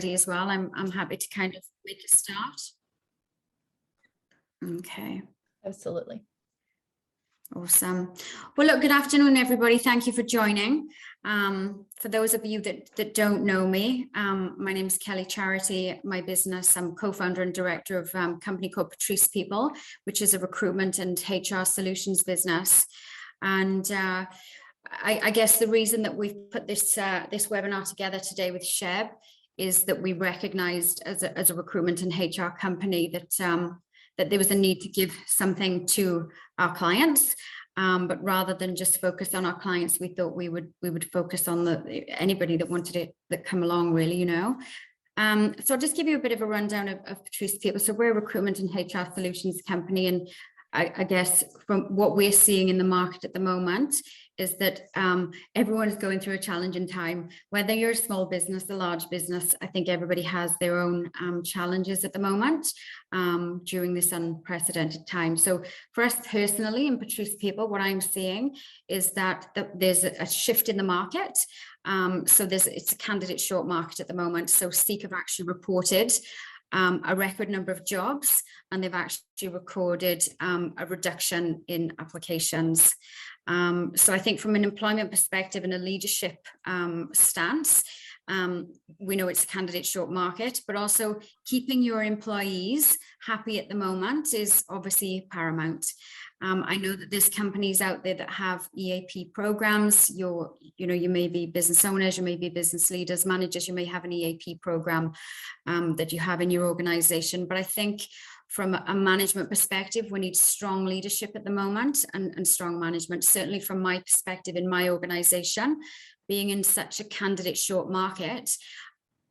as well, I'm happy to kind of make a start. Okay. Absolutely. Awesome. Well, look, good afternoon, everybody. Thank you for joining. For those of you that don't know me, my name is Kelly Charity. My business, I'm co-founder and director of a company called Patrice People, which is a recruitment and HR solutions business. And I guess the reason that we've put this webinar together today with Sheb is that we recognized as a recruitment and HR company that there was a need to give something to our clients, but rather than just focus on our clients, we thought we would focus on anybody that wanted it, that come along, really, you know. So I'll just give you a bit of a rundown of Patrice People. So we're a recruitment and HR solutions company, and I guess from what we're seeing in the market at the moment is that everyone is going through a challenging time. Whether you're a small business, a large business, I think everybody has their own challenges at the moment during this unprecedented time. So for us personally in Patrice People, what I'm seeing is that there's a shift in the market. So it's a candidate short market at the moment. So Seek have actually reported a record number of jobs, and they've actually recorded a reduction in applications. So I think from an employment perspective and a leadership stance, we know it's a candidate short market, but also keeping your employees happy at the moment is obviously paramount. I know that there's companies out there that have EAP programs. You may be business owners, you may be business leaders, managers, you may have an EAP program that you have in your organization. But I think from a management perspective, we need strong leadership at the moment and strong management. Certainly from my perspective in my organization, being in such a candidate short market,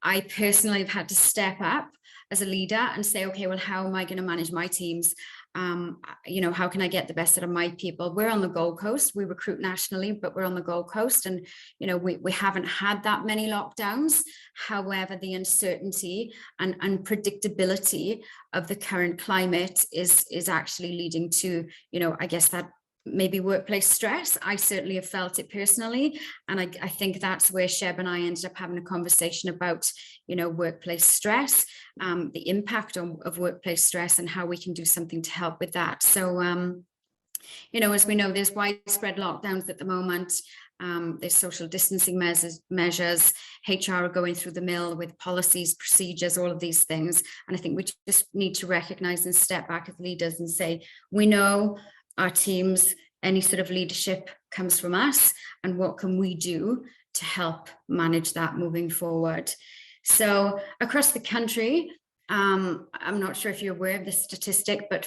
I personally have had to step up as a leader and say, okay, well, how am I going to manage my teams? How can I get the best out of my people? We're on the Gold Coast. We recruit nationally, but we're on the Gold Coast, and we haven't had that many lockdowns. However, the uncertainty and unpredictability of the current climate is actually leading to, I guess that maybe workplace stress. I certainly have felt it personally. And I think that's where Sheb and I ended up having a conversation about, workplace stress, the impact of workplace stress and how we can do something to help with that. So, as we know, there's widespread lockdowns at the moment. There's social distancing measures. HR are going through the mill with policies, procedures, all of these things. And I think we just need to recognize and step back as leaders and say, we know our teams, any sort of leadership comes from us, and what can we do to help manage that moving forward? So across the country, I'm not sure if you're aware of this statistic, but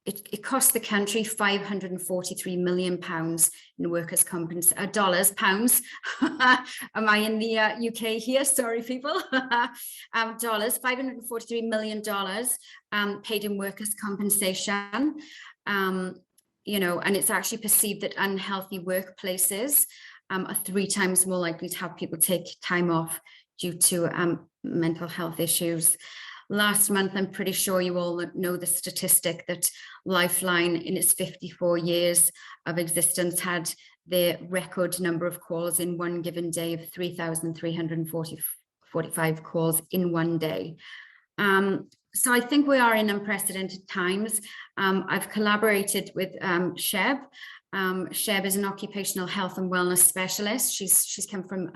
it costs the country £543 million in workers' compensation, dollars, pounds. Am I in the UK here? Sorry, people. Dollars, $543 million paid in workers' compensation. And it's actually perceived that unhealthy workplaces are 3 times more likely to have people take time off due to mental health issues. Last month, I'm pretty sure you all know the statistic that Lifeline, in its 54 years of existence, had their record number of calls in one given day of 3,345 calls in one day. So I think we are in unprecedented times. I've collaborated with Sheb. Sheb is an occupational health and wellness specialist. She's come from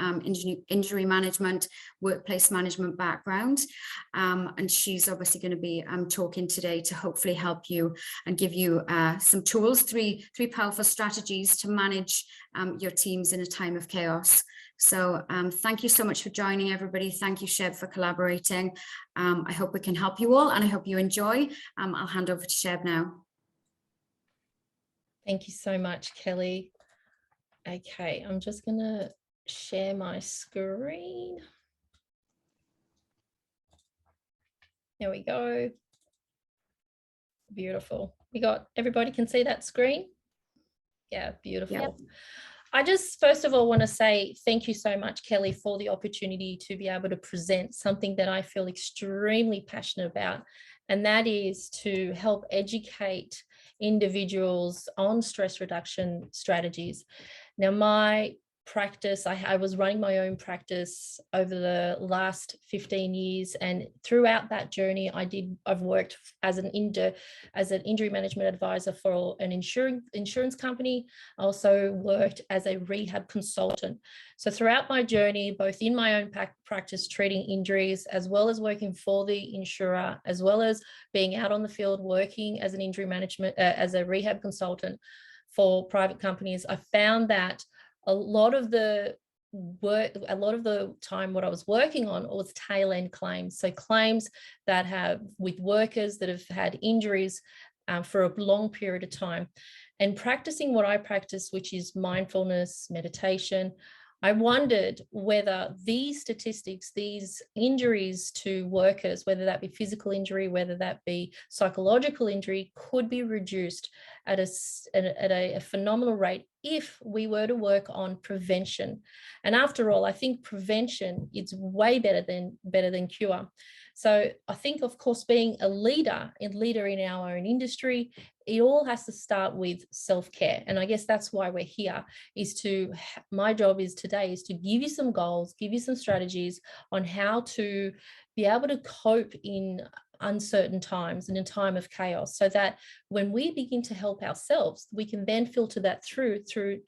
injury management, workplace management background, and she's obviously going to be talking today to hopefully help you and give you some tools, three powerful strategies to manage your teams in a time of chaos. So thank you so much for joining, everybody. Thank you, Sheb, for collaborating. I hope we can help you all, and I hope you enjoy. I'll hand over to Sheb now. Thank you so much, Kelly. Okay, I'm just going to share my screen. There we go. Beautiful. Everybody can see that screen? Yeah, beautiful. Yep. I just first of all want to say thank you so much, Kelly, for the opportunity to be able to present something that I feel extremely passionate about, and that is to help educate individuals on stress reduction strategies. Now, my practice. I was running my own practice over the last 15 years, and throughout that journey, I've worked as an injury management advisor for an insurance company. I also worked as a rehab consultant. So throughout my journey, both in my own practice treating injuries, as well as working for the insurer, as well as being out on the field working as an injury management, as a rehab consultant for private companies, I found that a lot of the time what I was working on was tail end claims. So claims that have with workers that have had injuries for a long period of time. And practicing what I practice, which is mindfulness, meditation, I wondered whether these statistics, these injuries to workers, whether that be physical injury, whether that be psychological injury, could be reduced at a phenomenal rate if we were to work on prevention. And after all, I think prevention is way better than cure. So I think, of course, being a leader in our own industry, it all has to start with self-care. And I guess that's why we're here, my job today is to give you some goals, give you some strategies on how to be able to cope in uncertain times and in time of chaos, so that when we begin to help ourselves, we can then filter that through to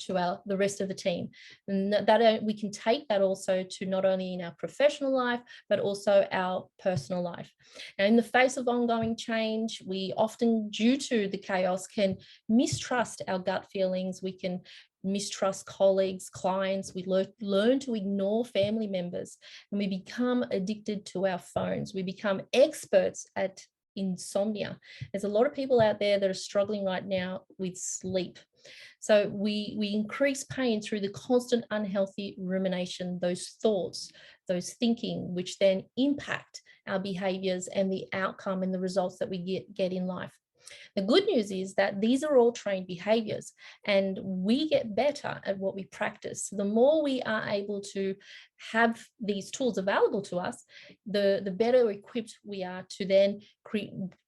the rest of the team, and that we can take that also to not only in our professional life but also our personal life. Now, in the face of ongoing change, we often, due to the chaos, can mistrust our gut feelings. We can mistrust colleagues, clients. We learn to ignore family members, and we become addicted to our phones. We become experts at insomnia. There's a lot of people out there that are struggling right now with sleep. So we increase pain through the constant unhealthy rumination, those thoughts, those thinking, which then impact our behaviors and the outcome and the results that we get in life. The good news is that these are all trained behaviors, and we get better at what we practice. The more we are able to have these tools available to us, the better equipped we are to then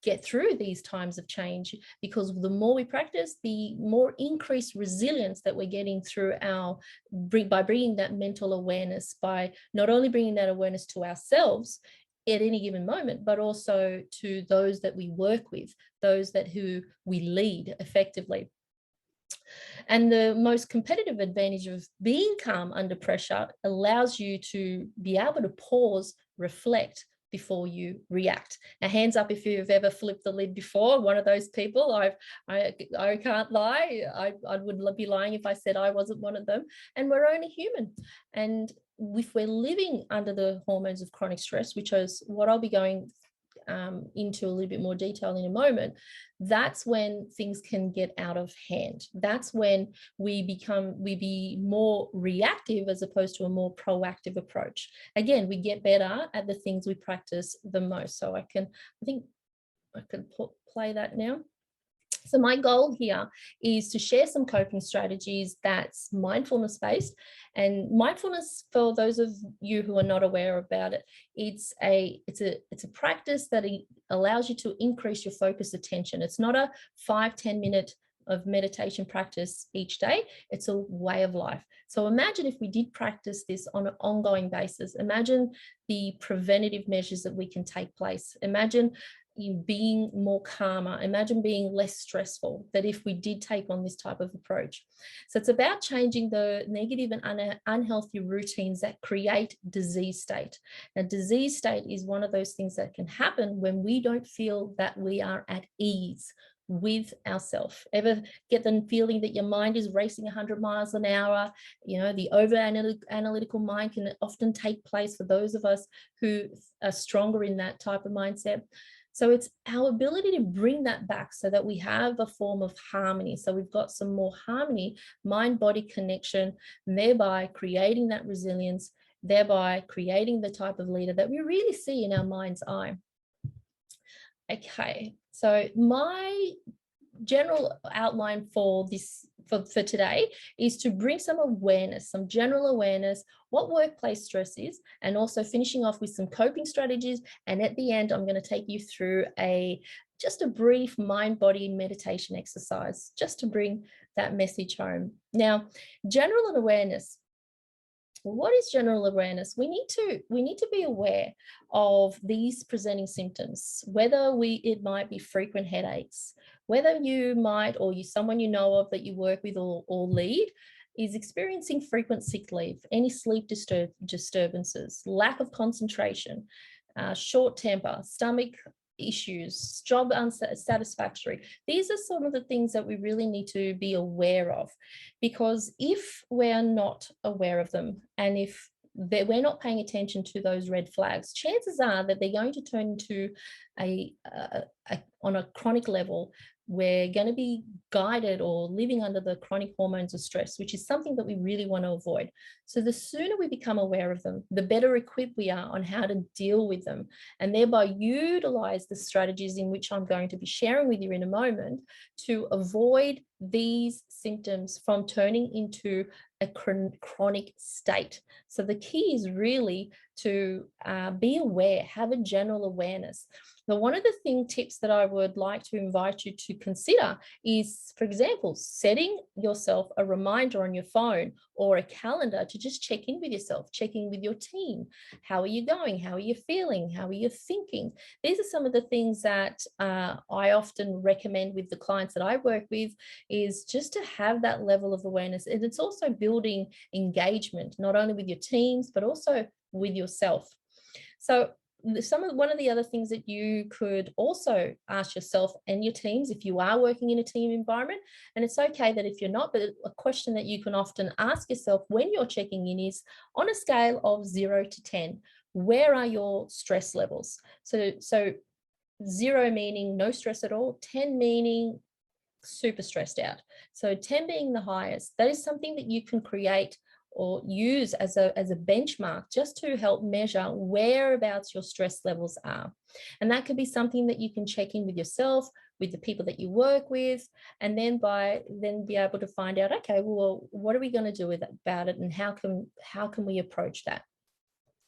get through these times of change, because the more we practice, the more increased resilience that we're getting through by bringing that mental awareness, by not only bringing that awareness to ourselves at any given moment, but also to those that we work with, who we lead effectively. And the most competitive advantage of being calm under pressure allows you to be able to pause, reflect before you react. Now, hands up if you've ever flipped the lid before. One of those people. I can't lie. I would be lying if I said I wasn't one of them. And we're only human. And if we're living under the hormones of chronic stress, which is what I'll be going into a little bit more detail in a moment, that's when things can get out of hand. That's when we be more reactive as opposed to a more proactive approach. Again, we get better at the things we practice the most. So I think I could play that now. So my goal here is to share some coping strategies that's mindfulness based. And mindfulness, for those of you who are not aware about it, it's a practice that allows you to increase your focus attention. It's not a 5-10 minute of meditation practice each day. It's a way of life. So imagine if we did practice this on an ongoing basis. Imagine the preventative measures that we can take place. Imagine you being more calmer. Imagine being less stressful, that if we did take on this type of approach. So it's about changing the negative and unhealthy routines that create disease state. Now, disease state is one of those things that can happen when we don't feel that we are at ease with ourselves. Ever get the feeling that your mind is racing 100 miles an hour? The over analytical mind can often take place for those of us who are stronger in that type of mindset. So it's our ability to bring that back so that we have a form of harmony. So we've got some more harmony, mind-body connection, thereby creating that resilience, thereby creating the type of leader that we really see in our mind's eye. Okay, so my general outline for today is to bring some awareness, some general awareness, what workplace stress is, and also finishing off with some coping strategies. And at the end, I'm going to take you through just a brief mind-body meditation exercise, just to bring that message home. Now, general awareness. What is general awareness? We need to be aware of these presenting symptoms, whether it might be frequent headaches, whether you might, or someone you know of that you work with or lead is experiencing frequent sick leave, any sleep disturbances, lack of concentration, short temper, stomach issues, job unsatisfactory. These are some of the things that we really need to be aware of, because if we're not aware of them, and if we're not paying attention to those red flags, chances are that they're going to turn into on a chronic level. We're going to be guided or living under the chronic hormones of stress, which is something that we really want to avoid. So the sooner we become aware of them, the better equipped we are on how to deal with them, and thereby utilize the strategies in which I'm going to be sharing with you in a moment to avoid these symptoms from turning into a chronic state. So the key is really to be aware, have a general awareness. Now, one of the tips that I would like to invite you to consider is, for example, setting yourself a reminder on your phone or a calendar to just check in with yourself, check in with your team. How are you going? How are you feeling? How are you thinking? These are some of the things that I often recommend with the clients that I work with, is just to have that level of awareness. And it's also building engagement, not only with your teams, but also with yourself. So one of the other things that you could also ask yourself and your teams, if you are working in a team environment, and it's okay that if you're not, but a question that you can often ask yourself when you're checking in is, on a scale of 0 to 10, where are your stress levels? So 0 meaning no stress at all, 10 meaning super stressed out. So 10 being the highest. That is something that you can create or use as a benchmark, just to help measure whereabouts your stress levels are. And that could be something that you can check in with yourself, with the people that you work with, and then be able to find out, okay, well, what are we going to do about it, and how can we approach that?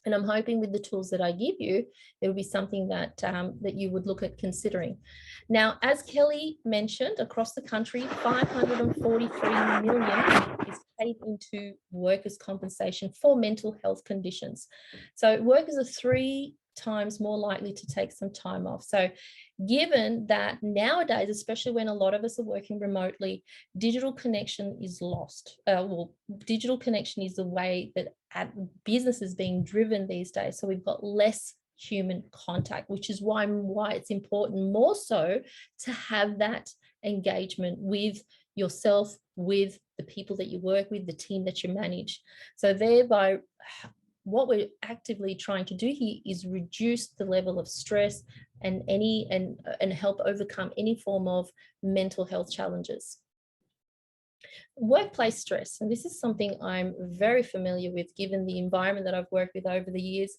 And I'm hoping with the tools that I give you, it will be something that you would look at considering. Now, as Kelly mentioned, across the country, 543 million is paid into workers' compensation for mental health conditions. So workers are 3 times more likely to take some time off. So given that nowadays, especially when a lot of us are working remotely, digital connection is lost. Digital connection is the way that business is being driven these days. So we've got less human contact, which is why it's important more so to have that engagement with yourself, with the people that you work with, the team that you manage. So thereby, what we're actively trying to do here is reduce the level of stress and help overcome any form of mental health challenges. Workplace stress, and this is something I'm very familiar with given the environment that I've worked with over the years.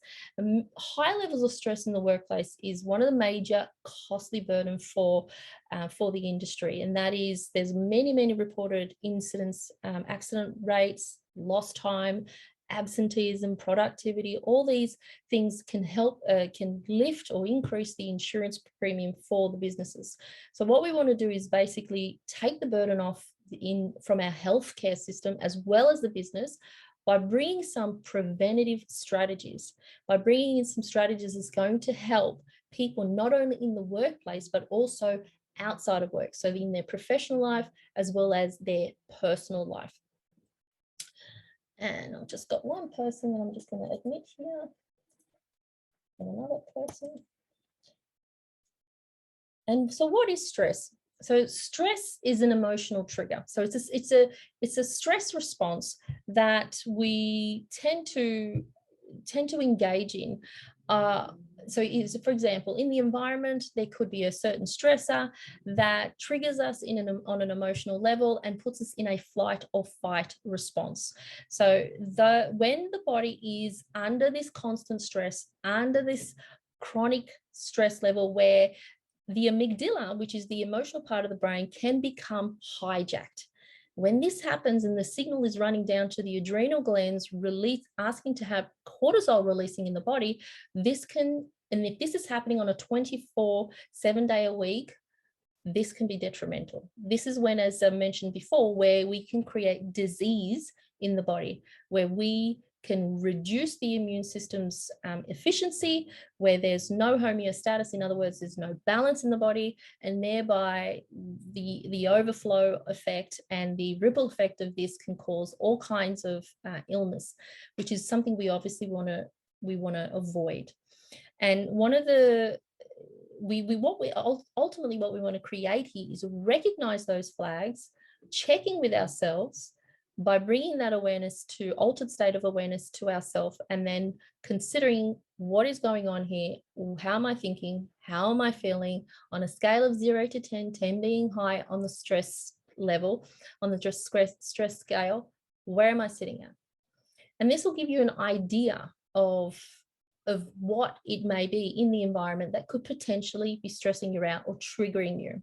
High levels of stress in the workplace is one of the major costly burden for the industry, and that is, there's many reported incidents, accident rates, lost time, absenteeism, productivity. All these things can lift or increase the insurance premium for the businesses. So what we want to do is basically take the burden off from our healthcare system as well as the business, by bringing some preventative strategies, by bringing in some strategies that's going to help people not only in the workplace but also outside of work, so in their professional life as well as their personal life. And I've just got one person that I'm just going to admit here, and another person. And so what is stress? So stress is an emotional trigger. So it's a stress response that we tend to engage in. For example, in the environment, there could be a certain stressor that triggers us on an emotional level and puts us in a flight or fight response. So when the body is under this constant stress, under this chronic stress level where the amygdala, which is the emotional part of the brain, can become hijacked. When this happens and the signal is running down to the adrenal glands, asking to have cortisol releasing in the body, and if this is happening on a 7-day a week, this can be detrimental. This is when, as I mentioned before, where we can create disease in the body, where we can reduce the immune system's efficiency, where there's no homeostasis, in other words, there's no balance in the body, and thereby the overflow effect and the ripple effect of this can cause all kinds of illness, which is something we obviously want to avoid. And one of the ultimately what we want to create here is recognize those flags, checking with ourselves by bringing that awareness to altered state of awareness to ourselves, and then considering what is going on here. How am I thinking? How am I feeling? On a scale of 0 to 10, 10 being high on the stress level, on the stress scale, where am I sitting at? And this will give you an idea of what it may be in the environment that could potentially be stressing you out or triggering you.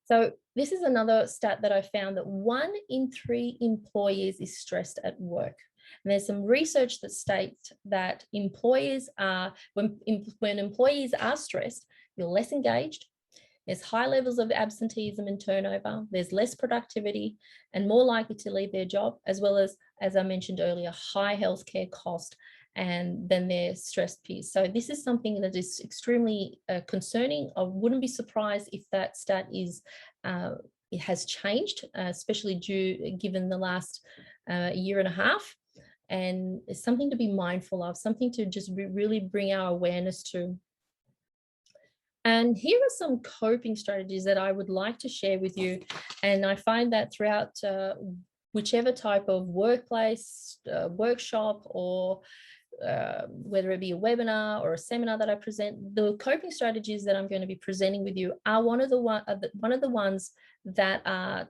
So this is another stat that I found, that 1 in 3 employees is stressed at work. And there's some research that states that employees are, when employees are stressed, you're less engaged, there's high levels of absenteeism and turnover, there's less productivity and more likely to leave their job, as well as I mentioned earlier, high healthcare cost and then their stressed peers. So this is something that is extremely concerning. I wouldn't be surprised if that stat is it has changed, especially given the last year and a half. And it's something to be mindful of, something to just really bring our awareness to. And here are some coping strategies that I would like to share with you. And I find that throughout whichever type of workplace, workshop, or whether it be a webinar or a seminar that I present, the coping strategies that I'm going to be presenting with you are one of the ones that are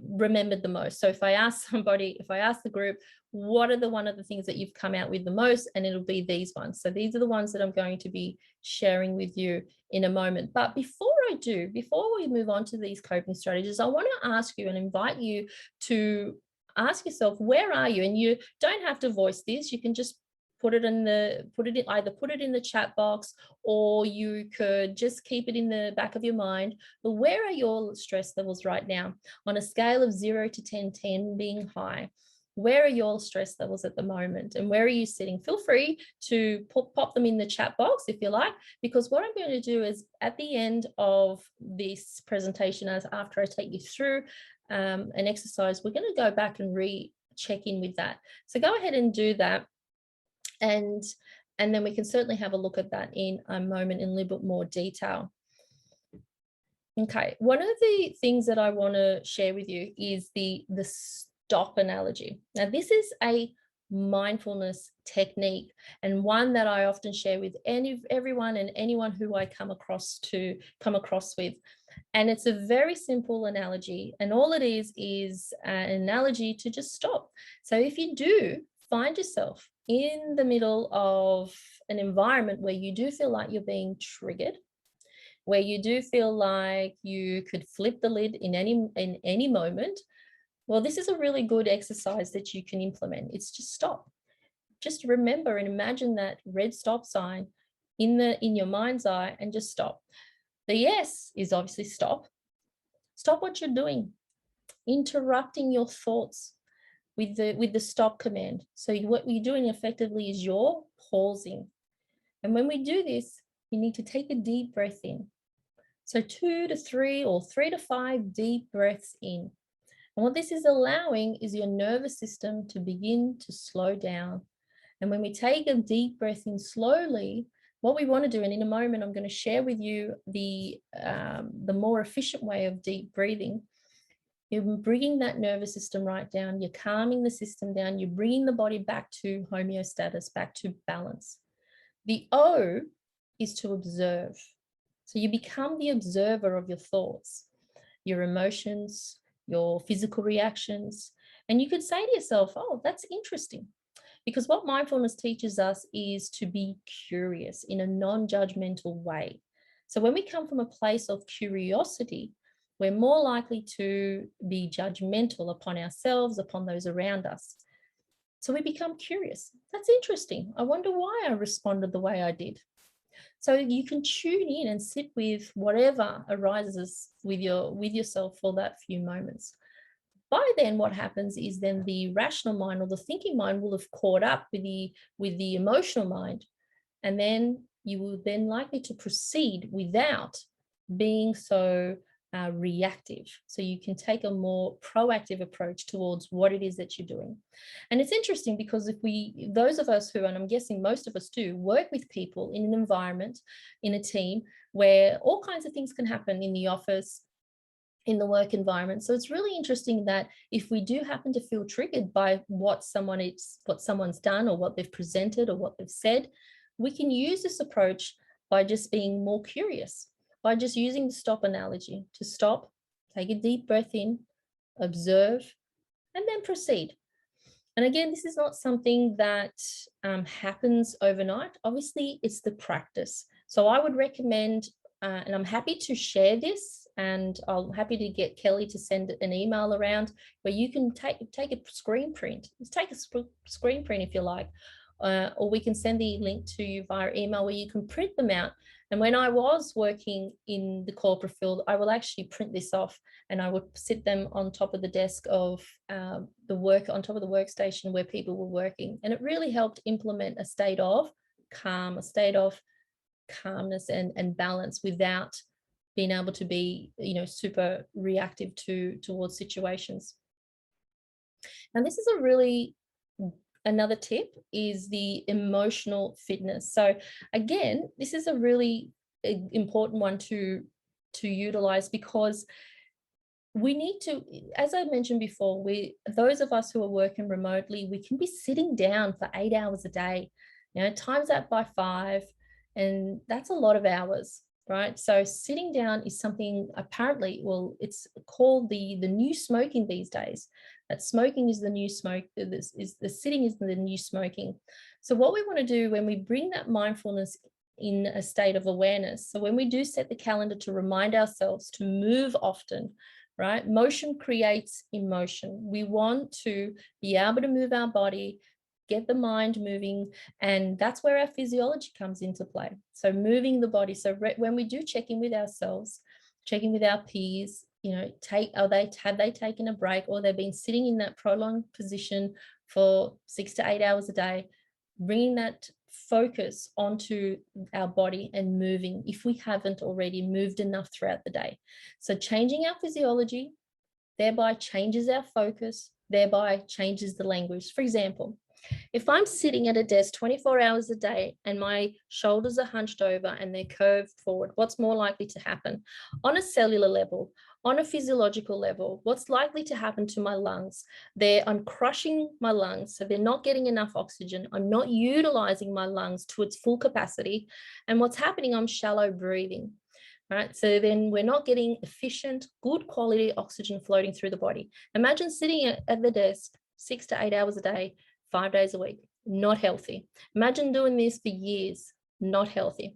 remembered the most. So if I ask the group, what are one of the things that you've come out with the most, and it'll be these ones. So these are the ones that I'm going to be sharing with you in a moment. But before we move on to these coping strategies, I want to ask you and invite you to ask yourself, where are you? And you don't have to voice this. You can just put it in the chat box, or you could just keep it in the back of your mind. But where are your stress levels right now? On a scale of 0 to 10, 10 being high, where are your stress levels at the moment, and where are you sitting? Feel free to pop them in the chat box if you like, because what I'm going to do is at the end of this presentation, after I take you through an exercise, we're going to go back and check in with that. So go ahead and do that. And then we can certainly have a look at that in a moment in a little bit more detail. Okay, one of the things that I want to share with you is the stop analogy. Now, this is a mindfulness technique, and one that I often share with everyone and anyone who I come across with. And it's a very simple analogy, and all it is an analogy to just stop. So if you do find yourself in the middle of an environment where you do feel like you're being triggered, where you do feel like you could flip the lid in any moment, well, this is a really good exercise that you can implement. It's just stop. Just remember and imagine that red stop sign in your mind's eye, and just stop. The S is obviously stop. Stop what you're doing, interrupting your thoughts with the stop command. So what you're doing effectively is you're pausing. And when we do this, you need to take a deep breath in. So 2 to 3 or 3 to 5 deep breaths in. And what this is allowing is your nervous system to begin to slow down. And when we take a deep breath in slowly, what we want to do, and in a moment I'm going to share with you the more efficient way of deep breathing. You're bringing that nervous system right down. You're calming the system down. You're bringing the body back to homeostasis, back to balance. The O is to observe. So you become the observer of your thoughts, your emotions, your physical reactions. And you could say to yourself, oh, that's interesting. Because what mindfulness teaches us is to be curious in a non-judgmental way. So when we come from a place of curiosity, we're more likely to be judgmental upon ourselves, upon those around us. So we become curious. That's interesting. I wonder why I responded the way I did. So you can tune in and sit with whatever arises with yourself for that few moments. By then, what happens is then the rational mind or the thinking mind will have caught up with the emotional mind, and then you will then likely to proceed without being so reactive. So you can take a more proactive approach towards what it is that you're doing. And it's interesting because those of us who, and I'm guessing most of us do, work with people in an environment, in a team, where all kinds of things can happen in the office, in the work environment. So it's really interesting that if we do happen to feel triggered by what someone's done or what they've presented or what they've said, we can use this approach by just being more curious, by just using the stop analogy to stop, take a deep breath in, observe, and then proceed. And again, this is not something that happens overnight. Obviously, it's the practice. So I would recommend, and I'm happy to share this, and I'm happy to get Kelly to send an email around where you can take a screen print. Just take a screen print if you like, or we can send the link to you via email where you can print them out. And when I was working in the corporate field, I will actually print this off and I would sit them on top of the desk of on top of the workstation where people were working. And it really helped implement a state of calm, a state of calmness and balance without being able to be, super reactive towards situations. And this is another tip is the emotional fitness. So again, this is a really important one to utilize, because we need to, as I mentioned before, those of us who are working remotely, we can be sitting down for 8 hours a day, times that by 5, and that's a lot of hours, right? So sitting down is something apparently, well, it's called the new smoking these days. That smoking is the new smoke. The sitting is the new smoking. So what we want to do when we bring that mindfulness in a state of awareness, so when we do set the calendar to remind ourselves to move often, right? Motion creates emotion. We want to be able to move our body, get the mind moving, and that's where our physiology comes into play. So moving the body. So when we do check in with ourselves, check in with our peers, have they taken a break, or they've been sitting in that prolonged position for 6 to 8 hours a day, bringing that focus onto our body and moving if we haven't already moved enough throughout the day. So changing our physiology thereby changes our focus, thereby changes the language. For example, if I'm sitting at a desk 24 hours a day and my shoulders are hunched over and they're curved forward, what's more likely to happen? On a cellular level, on a physiological level, what's likely to happen to my lungs? I'm crushing my lungs, so they're not getting enough oxygen. I'm not utilizing my lungs to its full capacity. And what's happening? I'm shallow breathing. Right? So then we're not getting efficient, good quality oxygen floating through the body. Imagine sitting at the desk 6 to 8 hours a day, 5 days a week, not healthy. Imagine doing this for years, not healthy.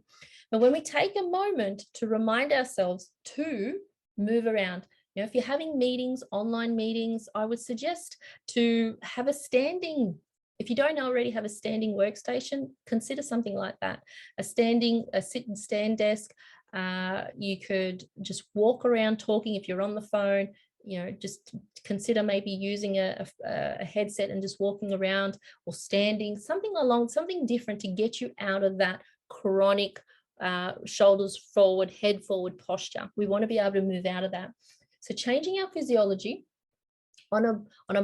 But when we take a moment to remind ourselves to move around, if you're having meetings, online meetings, I would suggest to have a standing, if you don't already have a standing workstation, consider something like that. A sit and stand desk. You could just walk around talking if you're on the phone. Just consider maybe using a headset and just walking around, or standing, something different to get you out of that chronic shoulders forward, head forward posture. We want to be able to move out of that. So changing our physiology on a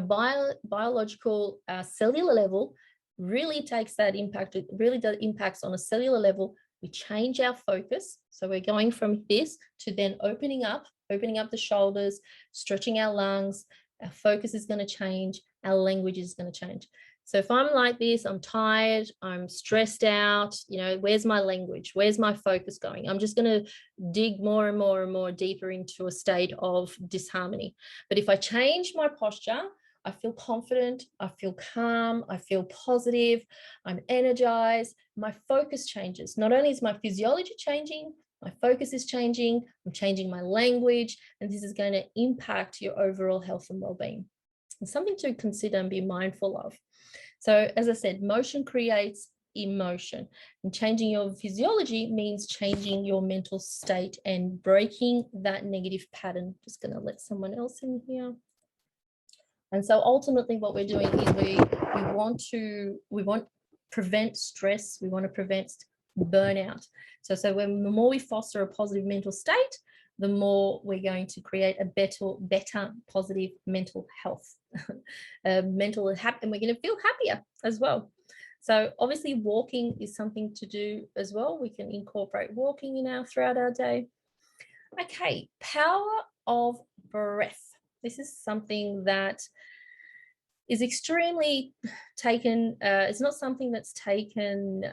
biological cellular level really takes that impact. It really does impacts on a cellular level. We change our focus. So we're going from this to then opening up the shoulders, stretching our lungs. Our focus is going to change. Our language is going to change. So if I'm like this, I'm tired, I'm stressed out, where's my language? Where's my focus going? I'm just going to dig more and more and more deeper into a state of disharmony. But if I change my posture, I feel confident, I feel calm, I feel positive, I'm energized, my focus changes. Not only is my physiology changing, my focus is changing, I'm changing my language, and this is going to impact your overall health and well-being. It's something to consider and be mindful of. So as I said, motion creates emotion, and changing your physiology means changing your mental state and breaking that negative pattern. Just going to let someone else in here. And so ultimately what we're doing is we want to prevent stress, we want to prevent burnout. So when the more we foster a positive mental state, the more we're going to create a better positive mental health, and we're going to feel happier as well. So obviously walking is something to do as well. We can incorporate walking throughout our day. Okay, power of breath. This is something that is extremely taken, it's not something that's taken,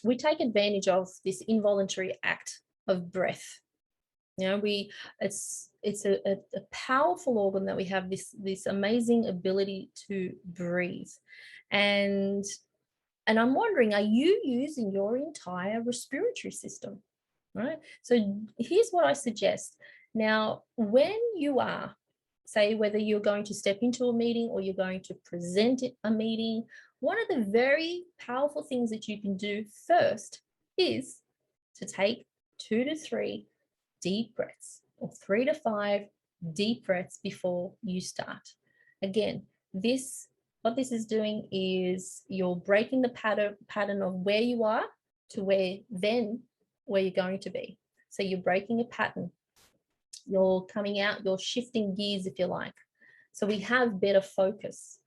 we take advantage of this involuntary act of breath. You know, it's a powerful organ that we have, this amazing ability to breathe. And I'm wondering, are you using your entire respiratory system? Right? So here's what I suggest. Now, when you are, say, whether you're going to step into a meeting or you're going to present at a meeting, one of the very powerful things that you can do first is to take 2 to 3 deep breaths, or 3 to 5 deep breaths before you start. Again, what this is doing is you're breaking the pattern of where you are to where you're going to be. So you're breaking a pattern. You're coming out, you're shifting gears, if you like. So we have better focus.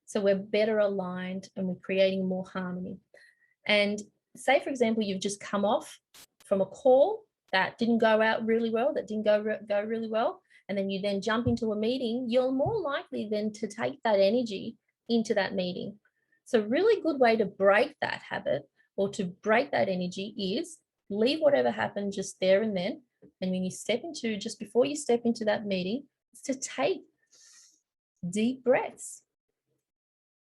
So we're better aligned and we're creating more harmony. And say, for example, you've just come off from a call that didn't go really well, and then you then jump into a meeting, you're more likely then to take that energy into that meeting. So a really good way to break that habit or to break that energy is leave whatever happened just there and then. And when you just before you step into that meeting, it's to take deep breaths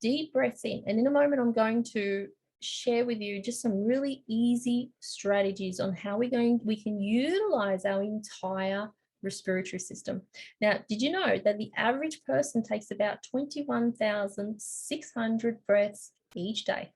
in. And in a moment, I'm going to share with you just some really easy strategies on how we can utilize our entire respiratory system. Now, did you know that the average person takes about 21,600 breaths each day?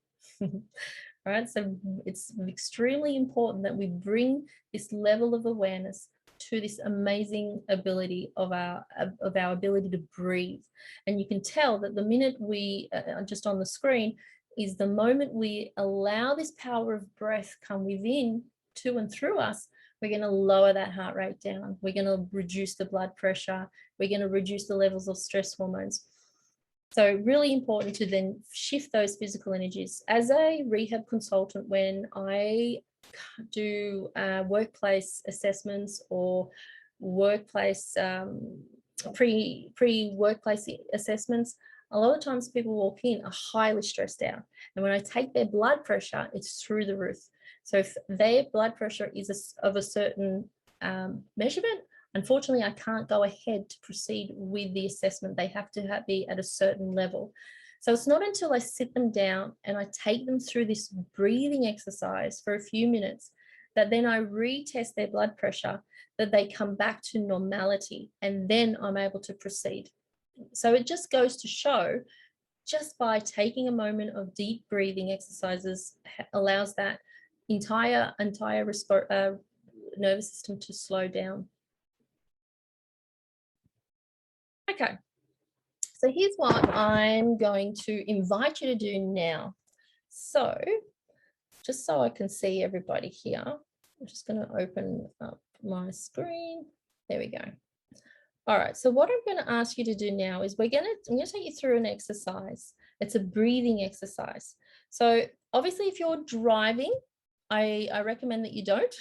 Right, so it's extremely important that we bring this level of awareness to this amazing ability of our ability to breathe. And you can tell that the minute we just on the screen is the moment we allow this power of breath come within, to and through us, we're going to lower that heart rate down. We're going to reduce the blood pressure. We're going to reduce the levels of stress hormones. So really important to then shift those physical energies. As a rehab consultant, when I do workplace assessments or workplace pre-workplace assessments, a lot of times people walk in are highly stressed out. And when I take their blood pressure, it's through the roof. So if their blood pressure is of a certain measurement, unfortunately, I can't go ahead to proceed with the assessment. They have to be at a certain level. So it's not until I sit them down and I take them through this breathing exercise for a few minutes that then I retest their blood pressure, that they come back to normality, and then I'm able to proceed. So it just goes to show, just by taking a moment of deep breathing exercises allows that entire nervous system to slow down. Okay, so here's what I'm going to invite you to do now. So just so I can see everybody here, I'm just going to open up my screen. There we go. All right, so what I'm going to ask you to do now is I'm going to take you through an exercise. It's a breathing exercise. So obviously if you're driving, I recommend that you don't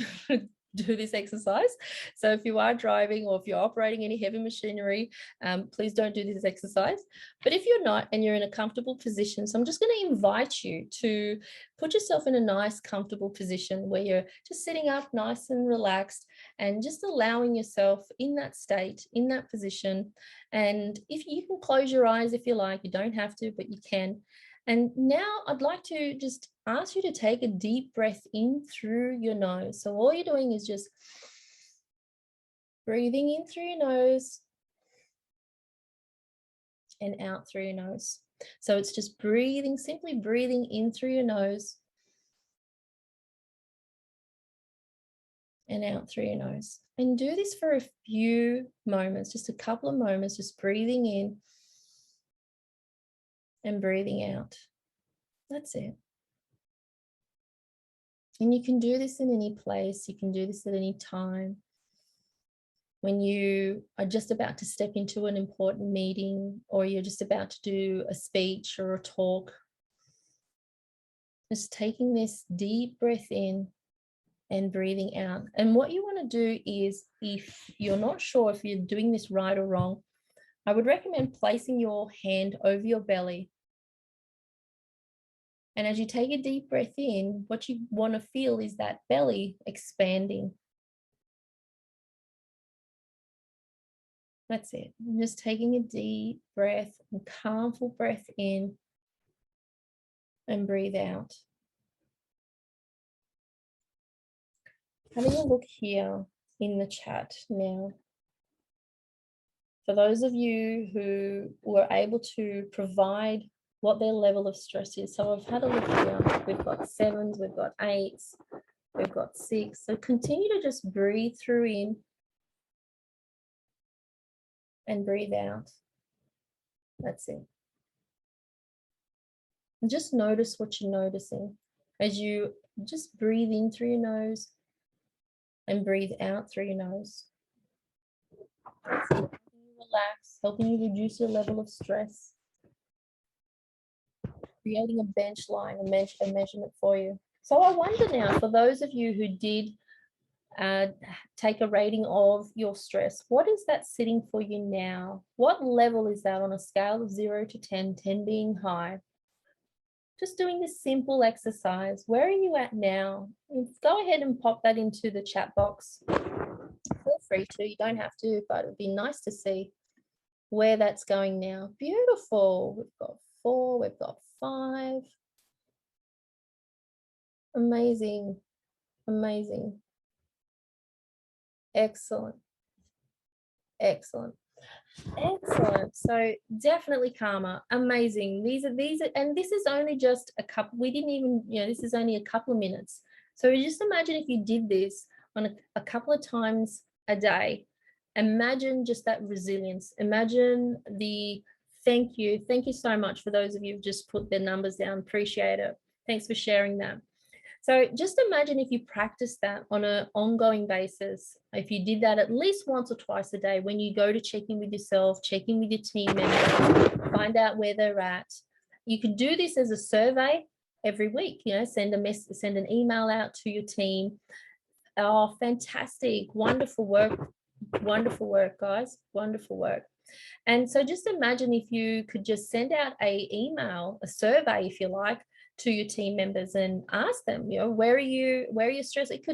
do this exercise. So if you are driving or if you're operating any heavy machinery, please don't do this exercise. But if you're not and you're in a comfortable position, so I'm just going to invite you to put yourself in a nice comfortable position where you're just sitting up nice and relaxed and just allowing yourself in that state, in that position. And if you can close your eyes if you like, you don't have to, but you can. And now I'd like to just ask you to take a deep breath in through your nose. So all you're doing is just breathing in through your nose and out through your nose. So it's just breathing, simply breathing in through your nose and out through your nose. And do this for a few moments, just a couple of moments, just breathing in and breathing out. That's it. And you can do this in any place. You can do this at any time. When you are just about to step into an important meeting, or you're just about to do a speech or a talk, just taking this deep breath in and breathing out. And what you want to do is, if you're not sure if you're doing this right or wrong, I would recommend placing your hand over your belly. And as you take a deep breath in, what you want to feel is that belly expanding. That's it. I'm just taking a deep breath, and calmful breath in, and breathe out. Having a look here in the chat now. For those of you who were able to provide what their level of stress is. So I've had a look here. We've got 7s, we've got 8s, we've got 6. So continue to just breathe through in and breathe out. That's it. And just notice what you're noticing as you just breathe in through your nose and breathe out through your nose. Helping you relax, helping you reduce your level of stress. Creating a bench line, a measurement for you. So I wonder now, for those of you who did take a rating of your stress, what is that sitting for you now? What level is that on a scale of 0 to 10, 10 being high? Just doing this simple exercise. Where are you at now? Go ahead and pop that into the chat box. Feel free to, you don't have to, but it'd be nice to see where that's going now. Beautiful. We've got 4, we've got 5. Amazing, amazing. Excellent, excellent, excellent. So definitely calmer, amazing. These are, and this is only just a couple, we didn't even, this is only a couple of minutes. So just imagine if you did this on a couple of times a day. Imagine just that resilience. Imagine the thank you so much for those of you who've just put their numbers down. Appreciate it. Thanks for sharing that. So just imagine if you practice that on an ongoing basis. If you did that at least once or twice a day, when you go to check in with yourself, check in with your team members, find out where they're at. You could do this as a survey every week. Send an email out to your team. Oh, fantastic! Wonderful work, guys. Wonderful work. And so just imagine if you could just send out a survey, if you like, to your team members and ask them, where are you stressed? It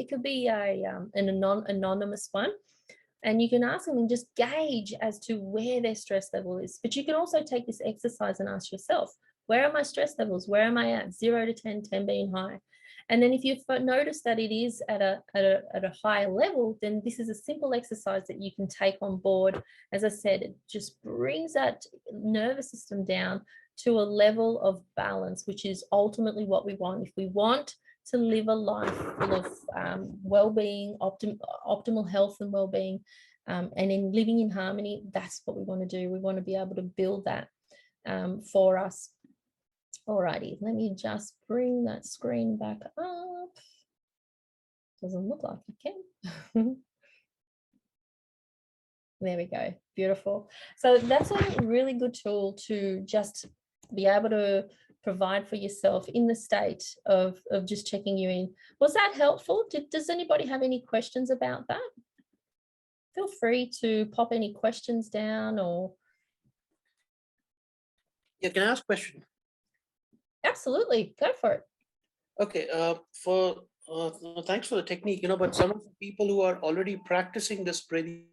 could be an anonymous one, and you can ask them and just gauge as to where their stress level is. But you can also take this exercise and ask yourself, where are my stress levels? Where am I at? 0 to 10, 10 being high. And then if you've noticed that it is at a higher level, then this is a simple exercise that you can take on board. As I said, it just brings that nervous system down to a level of balance, which is ultimately what we want. If we want to live a life full of well-being, optimal health and well-being, and in living in harmony, that's what we want to do. We want to be able to build that for us. Alrighty, let me just bring that screen back up. Doesn't look like it can. There we go. Beautiful. So that's a really good tool to just be able to provide for yourself in the state of just checking you in. Was that helpful? Does anybody have any questions about that? Feel free to pop any questions down or. Yeah, can I ask a question? Absolutely, go for it. Okay, thanks for the technique, but some of the people who are already practicing this breathing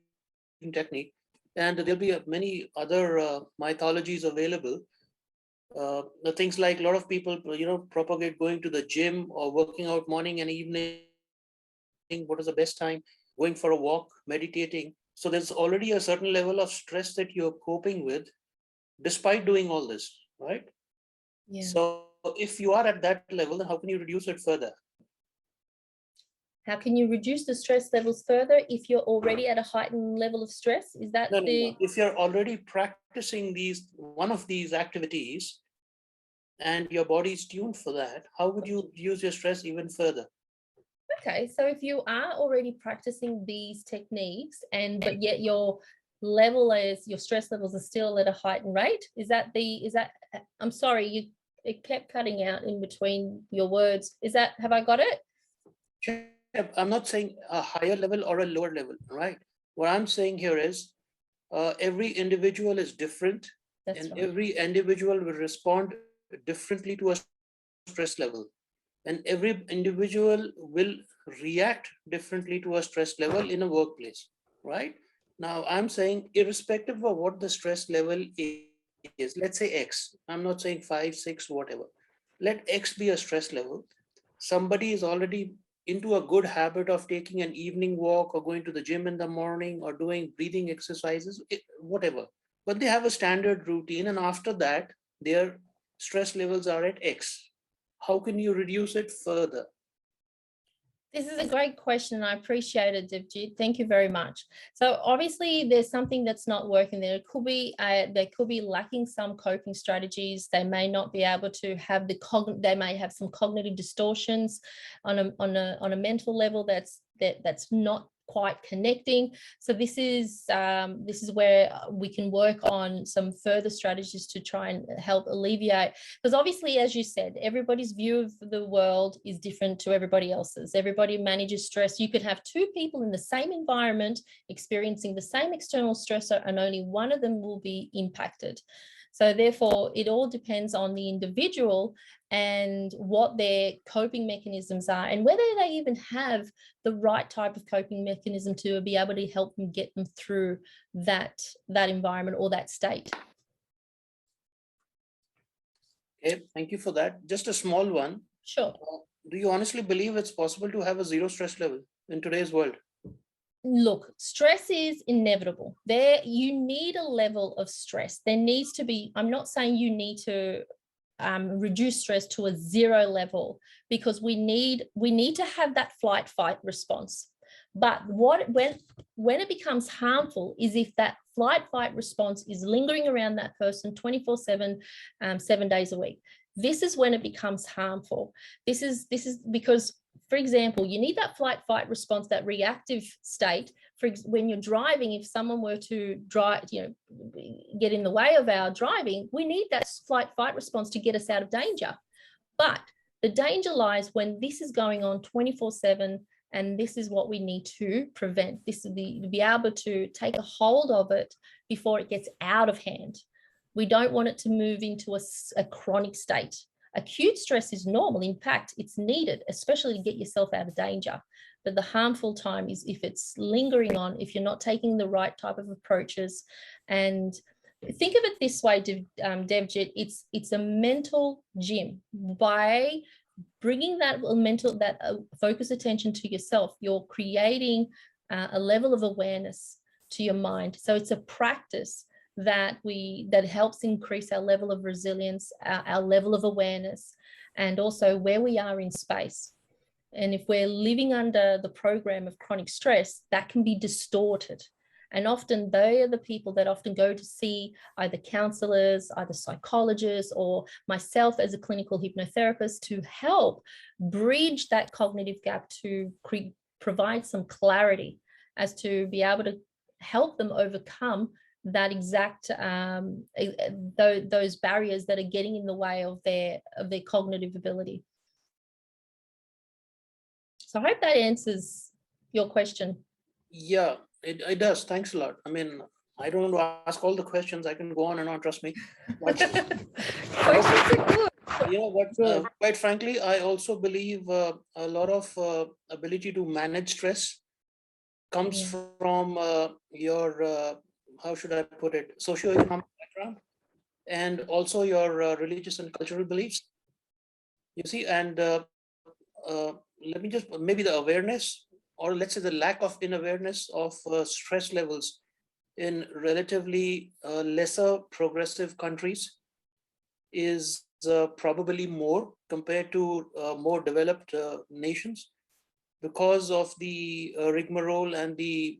technique, and there'll be many other mythologies available. The things like a lot of people, propagate going to the gym or working out morning and evening. What is the best time? Going for a walk, meditating. So there's already a certain level of stress that you're coping with, despite doing all this, right? Yeah. So if you are at that level, then how can you reduce it further? How can you reduce the stress levels further if you're already at a heightened level of stress? Is that No, no, the... no. If you're already practicing one of these activities and your body's tuned for that, how would you use your stress even further? Okay, so if you are already practicing these techniques but yet your stress levels are still at a heightened rate, I'm sorry, it kept cutting out in between your words. Have I got it? I'm not saying a higher level or a lower level, right? What I'm saying here is every individual is different, That's and right. every individual will respond differently to a stress level. And every individual will react differently to a stress level in a workplace, right? Now, I'm saying irrespective of what the stress level is, let's say X, I'm not saying 5, 6, whatever. Let X be a stress level. Somebody is already into a good habit of taking an evening walk or going to the gym in the morning or doing breathing exercises, whatever. But they have a standard routine, and after that, their stress levels are at X. How can you reduce it further? This is a great question, and I appreciate it, Devjit. Thank you very much. So obviously, there's something that's not working there. It could be they could be lacking some coping strategies. They may not be able to have they may have some cognitive distortions on a mental level that's not quite connecting. So this is where we can work on some further strategies to try and help alleviate, because obviously, as you said, everybody's view of the world is different to everybody else's. Everybody manages stress. You could have two people in the same environment experiencing the same external stressor, and only one of them will be impacted. So therefore, it all depends on the individual and what their coping mechanisms are, and whether they even have the right type of coping mechanism to be able to help them get them through that environment or that state. Okay, thank you for that. Just a small one. Sure. Do you honestly believe it's possible to have a zero stress level in today's world? Look, stress is inevitable. You need a level of stress. There needs to be, I'm not saying you need to reduce stress to a zero level, because we need to have that flight fight response. But when it becomes harmful is if that flight fight response is lingering around that person 24/7, 7 days a week. This is when it becomes harmful. This is because, for example, you need that flight fight response, that reactive state. When you're driving, if someone were to drive, get in the way of our driving, we need that flight fight response to get us out of danger. But the danger lies when this is going on 24/7, and this is what we need to prevent. This is to be able to take a hold of it before it gets out of hand. We don't want it to move into a chronic state. Acute stress is normal. In fact, it's needed, especially to get yourself out of danger. But the harmful time is if it's lingering on, if you're not taking the right type of approaches. And think of it this way, Devjit, it's a mental gym. By bringing that focus attention to yourself, you're creating a level of awareness to your mind. So it's a practice that helps increase our level of resilience, our level of awareness, and also where we are in space. And if we're living under the program of chronic stress, that can be distorted. And often they are the people that often go to see either counselors, either psychologists, or myself as a clinical hypnotherapist to help bridge that cognitive gap, to provide some clarity as to be able to help them overcome that exact those barriers that are getting in the way of their cognitive ability. So I hope that answers your question. Yeah, it does. Thanks a lot. I mean, I don't want to ask all the questions. I can go on and on, trust me. Questions are good. But quite frankly, I also believe a lot of ability to manage stress comes from your, how should I put it, socioeconomic background, and also your religious and cultural beliefs. You see, and let me just, maybe the awareness, or let's say the lack of awareness of stress levels in relatively lesser progressive countries is probably more compared to more developed nations. because of the rigmarole and the,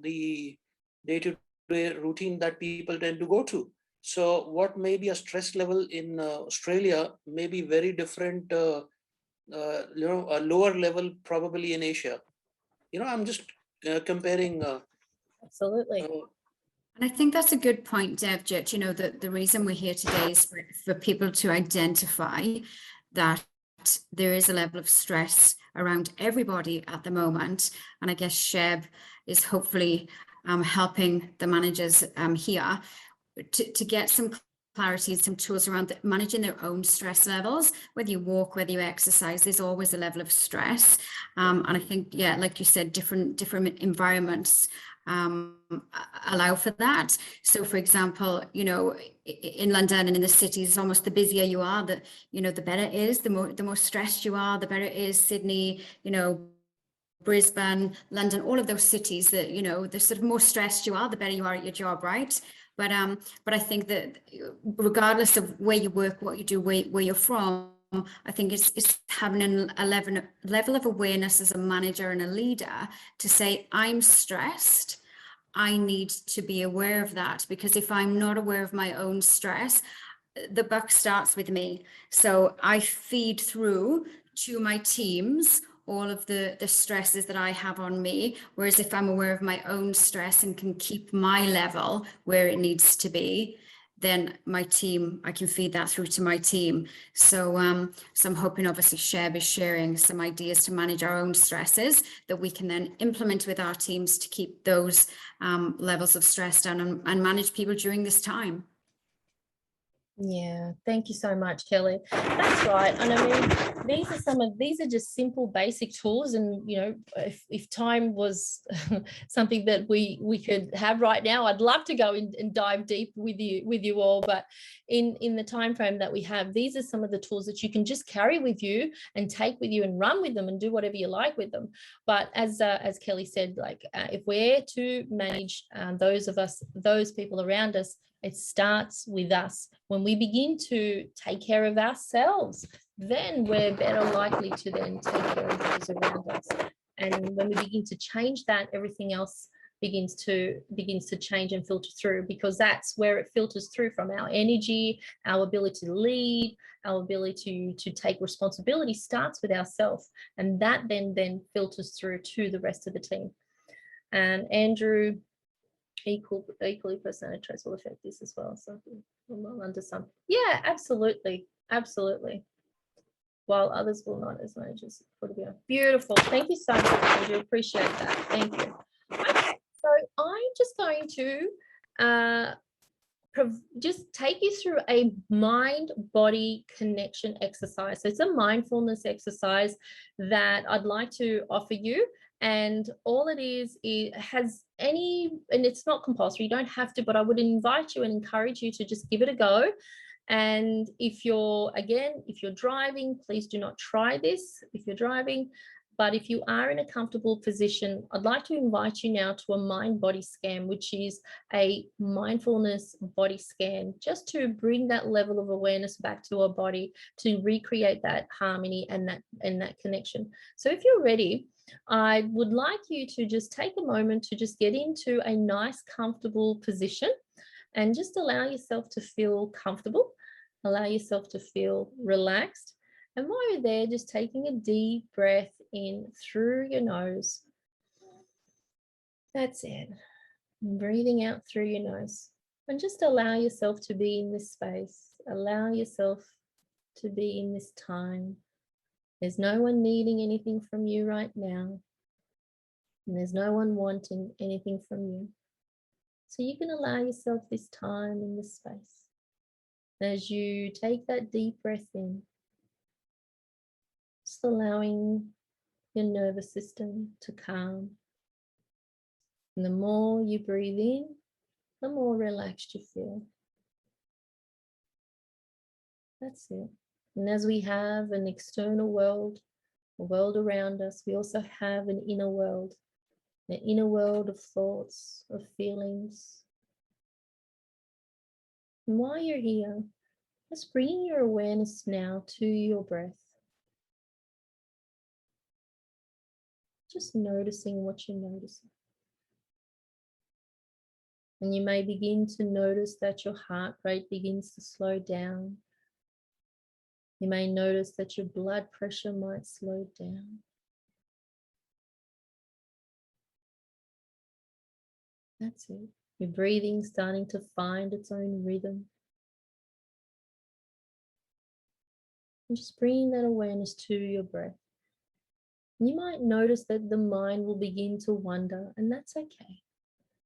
the day-to-day routine that people tend to go to. So what may be a stress level in Australia may be very different, a lower level probably in Asia. I'm just comparing. Absolutely. And I think that's a good point, Devjit. The reason we're here today is for people to identify that there is a level of stress around everybody at the moment. And I guess Sheb is hopefully helping the managers here to get some clarity and some tools around managing their own stress levels. Whether you walk, whether you exercise, there's always a level of stress. And I think, yeah, like you said, different environments allow for that. So for example, in London and in the cities, almost the busier you are, the better it is, the more stressed you are, the better it is. Sydney, Brisbane, London, all of those cities that, the sort of more stressed you are, the better you are at your job, right? But I think that regardless of where you work, what you do, where you're from, I think it's having a level of awareness as a manager and a leader to say, I'm stressed. I need to be aware of that, because if I'm not aware of my own stress, the buck starts with me. So I feed through to my teams all of the stresses that I have on me. Whereas if I'm aware of my own stress and can keep my level where it needs to be, then my team, I can feed that through to my team. So I'm hoping obviously Sheb is sharing some ideas to manage our own stresses that we can then implement with our teams to keep those levels of stress down and manage people during this time. Yeah, thank you so much, Kelly. That's right. And I mean, these are just simple basic tools. And if time was something that we could have right now, I'd love to go in and dive deep with you all. But in the time frame that we have, these are some of the tools that you can just carry with you and take with you and run with them and do whatever you like with them. But as Kelly said, if we're to manage those people around us, it starts with us. When we begin to take care of ourselves, then we're better likely to then take care of those around us. And when we begin to change that, everything else begins to change and filter through, because that's where it filters through from. Our energy, our ability to lead, our ability to take responsibility starts with ourselves, and that then filters through to the rest of the team. And Andrew, equally personality traits will affect this as well. So under some, yeah, absolutely. While others will not, as managers. Beautiful. Thank you so much, Andrew. Appreciate that. Thank you. Okay, so I'm just going to just take you through a mind-body connection exercise. So it's a mindfulness exercise that I'd like to offer you. And all it is, and it's not compulsory, you don't have to, but I would invite you and encourage you to just give it a go. And if you're driving, please do not try this if you're driving. But if you are in a comfortable position, I'd like to invite you now to a mind body scan, which is a mindfulness body scan, just to bring that level of awareness back to our body, to recreate that harmony and that connection. So if you're ready, I would like you to just take a moment to just get into a nice, comfortable position and just allow yourself to feel comfortable, allow yourself to feel relaxed. And while you're there, just taking a deep breath in through your nose. That's it. And breathing out through your nose. And just allow yourself to be in this space. Allow yourself to be in this time. There's no one needing anything from you right now. And there's no one wanting anything from you. So you can allow yourself this time in this space. As you take that deep breath in, just allowing your nervous system to calm. And the more you breathe in, the more relaxed you feel. That's it. And as we have an external world, a world around us, we also have an inner world of thoughts, of feelings. And while you're here, just bring your awareness now to your breath. Just noticing what you're noticing. And you may begin to notice that your heart rate begins to slow down. You may notice that your blood pressure might slow down. That's it. Your breathing starting to find its own rhythm. And just bringing that awareness to your breath. You might notice that the mind will begin to wander, and that's okay.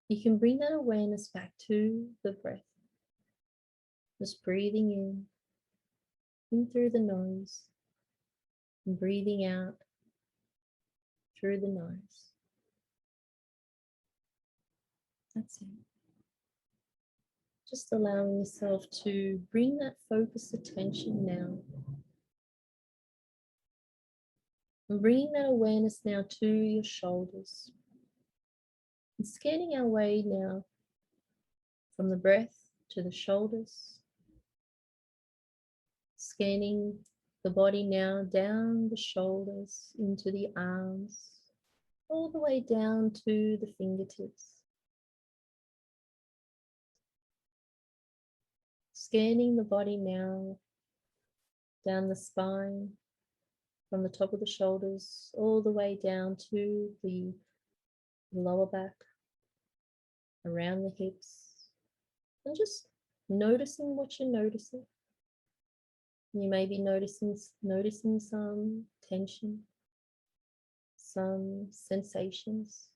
You can bring that awareness back to the breath. Just breathing in through the nose, and breathing out through the nose. That's it. Just allowing yourself to bring that focused attention now. And bringing that awareness now to your shoulders. And scanning our way now from the breath to the shoulders. Scanning the body now down the shoulders into the arms, all the way down to the fingertips. Scanning the body now down the spine, from the top of the shoulders all the way down to the lower back, around the hips, and just noticing what you're noticing. You may be noticing some tension, some sensations,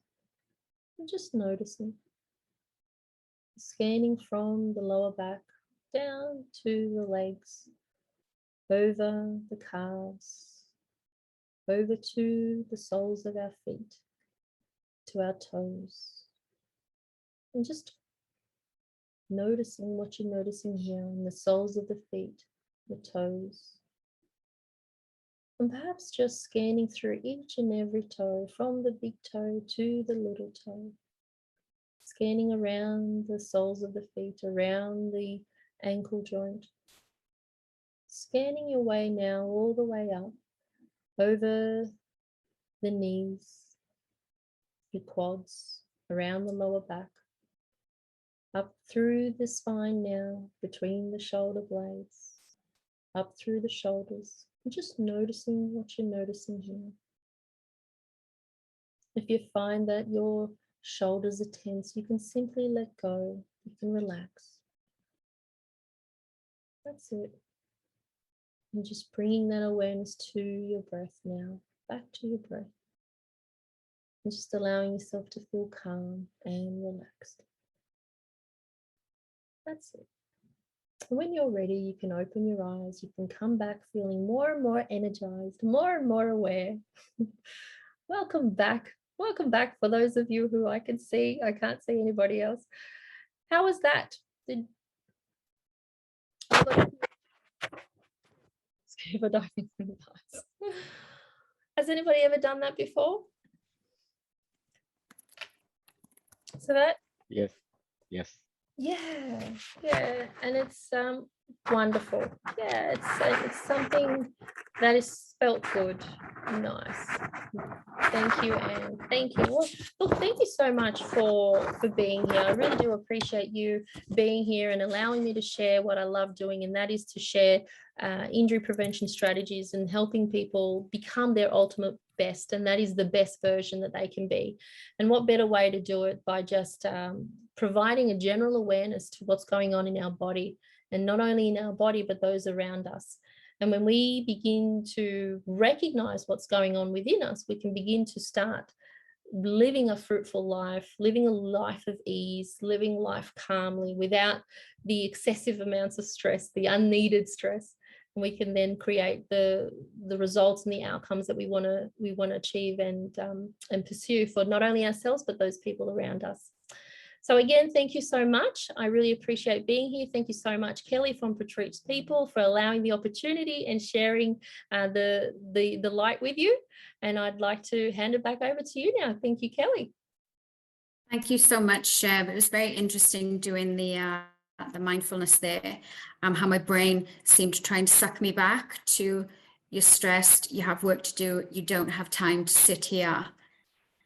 and just noticing. Scanning from the lower back down to the legs, over the calves, over to the soles of our feet, to our toes. And just noticing what you're noticing here on the soles of the feet, the toes. And perhaps just scanning through each and every toe, from the big toe to the little toe. Scanning around the soles of the feet, around the ankle joint. Scanning your way now all the way up, over the knees, your quads, around the lower back, up through the spine now, between the shoulder blades, up through the shoulders, and just noticing what you're noticing here. If you find that your shoulders are tense, you can simply let go, you can relax. That's it. And just bringing that awareness to your breath now, back to your breath. And just allowing yourself to feel calm and relaxed. That's it. When you're ready, you can open your eyes. You can come back feeling more and more energized, more and more aware. Welcome back. Welcome back for those of you who I can see. I can't see anybody else. How was that? Scuba diving. Has anybody ever done that before? So that? Yes. Yeah, and it's wonderful. Yeah, it's something that is felt good. Nice. Thank you, Anne. Thank you. Well, look, thank you so much for being here. I really do appreciate you being here and allowing me to share what I love doing, and that is to share injury prevention strategies and helping people become their ultimate best, and that is the best version that they can be. And what better way to do it by just providing a general awareness to what's going on in our body, and not only in our body, but those around us. And when we begin to recognize what's going on within us, we can begin to start living a fruitful life, living a life of ease, living life calmly without the excessive amounts of stress, the unneeded stress. And we can then create the results and the outcomes that we want to achieve and pursue for not only ourselves, but those people around us. So again, thank you so much. I really appreciate being here. Thank you so much, Kelly from Patrice People, for allowing the opportunity and sharing the light with you. And I'd like to hand it back over to you now. Thank you, Kelly. Thank you so much, Sheb. It was very interesting doing the mindfulness there, how my brain seemed to try and suck me back to, you're stressed, you have work to do, you don't have time to sit here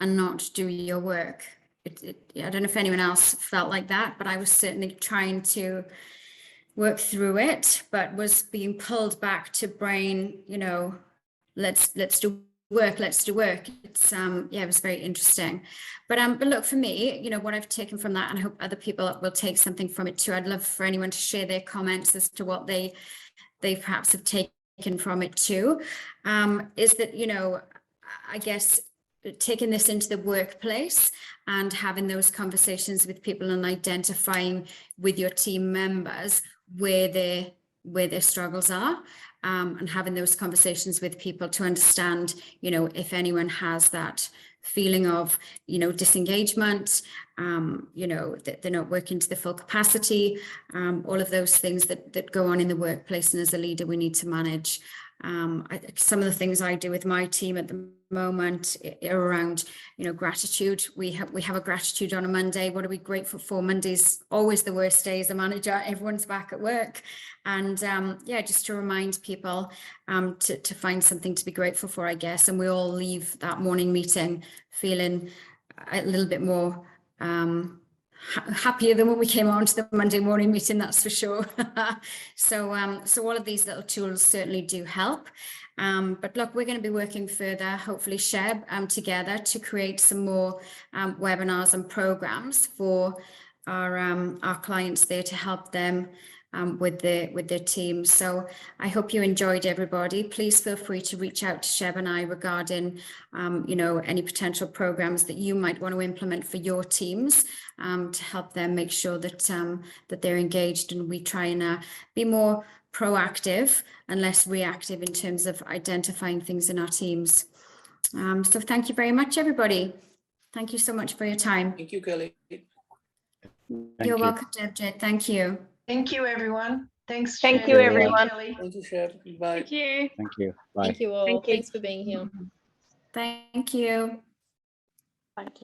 and not do your work. I don't know if anyone else felt like that, but I was certainly trying to work through it, but was being pulled back to brain, you know, let's do work, let's do work. It's yeah, it was very interesting. But look, for me, you know, what I've taken from that, and I hope other people will take something from it too. I'd love for anyone to share their comments as to what they perhaps have taken from it too. Is that, you know, I guess taking this into the workplace and having those conversations with people and identifying with your team members where their struggles are, and having those conversations with people to understand, you know, if anyone has that feeling of, you know, disengagement, you know, that they're not working to the full capacity, all of those things that go on in the workplace, and as a leader we need to manage. Some of the things I do with my team at the moment are around, you know, gratitude. We have a gratitude on a Monday. What are we grateful for? Monday's always the worst day as a manager. Everyone's back at work, and yeah, just to remind people to find something to be grateful for, I guess. And we all leave that morning meeting feeling a little bit more happier than when we came on to the Monday morning meeting, that's for sure. So all of these little tools certainly do help. But look, we're going to be working further, hopefully, Sheb, together to create some more webinars and programs for our clients there to help them with their team. So I hope you enjoyed, everybody. Please feel free to reach out to Sheb and I regarding you know, any potential programs that you might want to implement for your teams, to help them make sure that that they're engaged, and we try and be more proactive and less reactive in terms of identifying things in our teams. So thank you very much, everybody. Thank you so much for your time. Thank you, Kelly. You're welcome, Debjit. Thank you. Thank you, everyone. Thanks. Thank Sheb. you, Thank everyone. Kelly. Thank you, Sheb. Bye. Thank you. Thank you. Bye. Thank you all. Thank you. Thanks for being here. Thank you. Thank you.